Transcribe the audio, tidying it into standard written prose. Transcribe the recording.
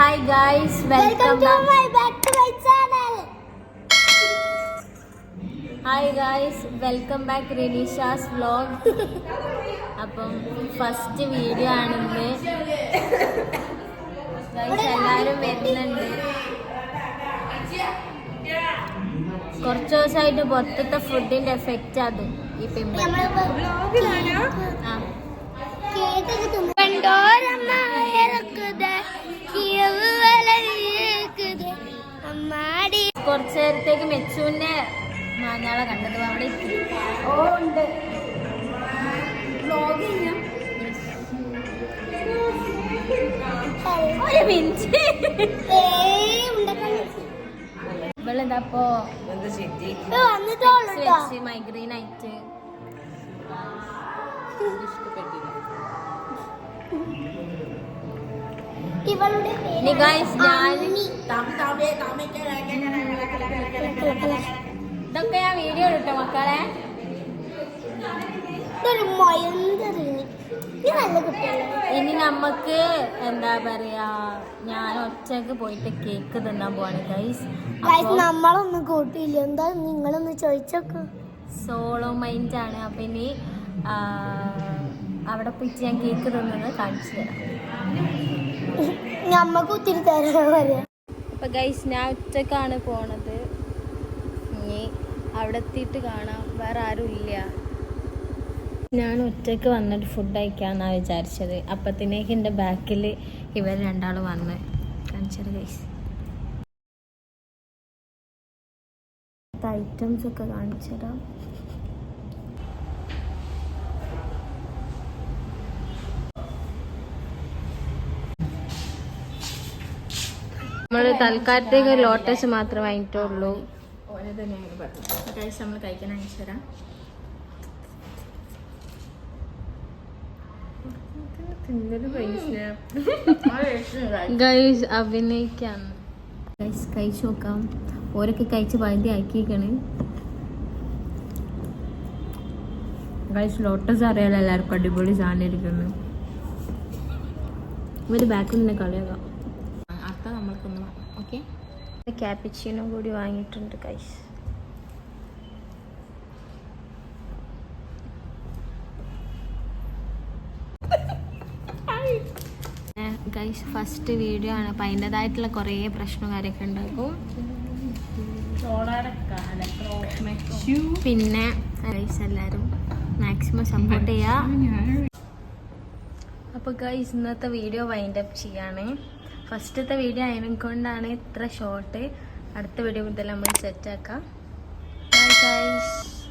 Hi guys, welcome back to my channel. Hi guys, welcome back Renisha's vlog. അപ്പം first video ആണിന്ന്. Guys എല്ലാവരും വരുന്നുണ്ട്. കുറച്ച് ദിവസമായിട്ട് പുറത്തത്തെ ഫുഡിന്റെ എഫക്റ്റ് അത് ഈ പിമ്പിൾ. കുറച്ചു നേരത്തേക്ക് മെച്ചുവിന്റെ മാങ്ങാളെ കണ്ടത് അവിടെ ഉണ്ട്. ഇവളെന്താപ്പോ മൈഗ്രെയിൻ ആയിട്ട് ഇതൊക്കെ ഞാൻ വീഡിയോ ഇട്ടോ മക്കളെ. ഇനി നമുക്ക് എന്താ പറയാ, ഞാൻ ഒറ്റക്ക് പോയിട്ട് കേക്ക് തിന്നാൻ പോവാണ് ഗൈസ്. നമ്മളൊന്നും കൂട്ടിയില്ല, എന്താ നിങ്ങളൊന്ന് ചോദിച്ചോക്ക്. സോളോ മൈൻഡ് ആണ്. അപ്പൊ ഇനി അവിടെ പോയിട്ട് ഞാൻ കേക്ക് തിന്നത് കാണിച്ചു തരാം. നമ്മക്ക് ഒത്തിരി തരാൻ പറയാം. അപ്പൊ ഗൈസ് ഞാൻ ഒറ്റക്കാണ് പോണത്. ഇനി അവിടെ എത്തിയിട്ട് കാണാം, വേറെ ആരും ഇല്ല. ഞാൻ ഒറ്റയ്ക്ക് വന്നിട്ട് ഫുഡ് കഴിക്കാമെന്നാണ് വിചാരിച്ചത്. അപ്പത്തിനേക്ക് എൻ്റെ ബാക്കിൽ ഇവർ രണ്ടാൾ വന്ന് കാണിച്ചത് ഗൈസ്. ഐറ്റംസ് ഒക്കെ കാണിച്ചുതരാം. നമ്മൾ തൽക്കാലത്തേക്ക് ലോട്ടസ് മാത്രമേ വാങ്ങിയിട്ടുള്ളൂ. നമ്മൾ കഴിക്കാൻ അയച്ചു തരാം. ഗൈസ് അഭിനയിക്കാണ്. ഗൈസ് കഴിച്ചു നോക്കാം. ഓരൊക്കെ കഴിച്ച് പകുതി ആക്കിയേക്കാണ്. ഗൈസ് ലോട്ടസ് അറിയാലോ എല്ലാവർക്കും, അടിപൊളി സാധനം ഇരിക്കുന്നു. ഒരു ബാക്കിൽ നിന്ന് കളിയാക്കാം. അടുത്ത നമ്മൾക്കൊന്ന് വാങ്ങാം. ഓക്കെ, ക്യാപ്പിച്ചിനോ കൂടി വാങ്ങിയിട്ടുണ്ട് ഗൈസ്. ഗൈസ് ഫസ്റ്റ് വീഡിയോ ആണ്, അപ്പം അതിൻ്റെതായിട്ടുള്ള കുറേ പ്രശ്നവും കാര്യമൊക്കെ ഉണ്ടാക്കും. പിന്നെ ഗൈസ് എല്ലാവരും മാക്സിമം സപ്പോർട്ട് ചെയ്യുക. അപ്പോൾ ഗൈസ് ഇന്നത്തെ വീഡിയോ വൈൻഡപ്പ് ചെയ്യാണ്. ഫസ്റ്റത്തെ വീഡിയോ ആയതുകൊണ്ടാണ് ഇത്ര ഷോർട്ട്. അടുത്ത വീഡിയോ മുതൽ നമ്മൾ സെറ്റാക്കാം. Bye guys.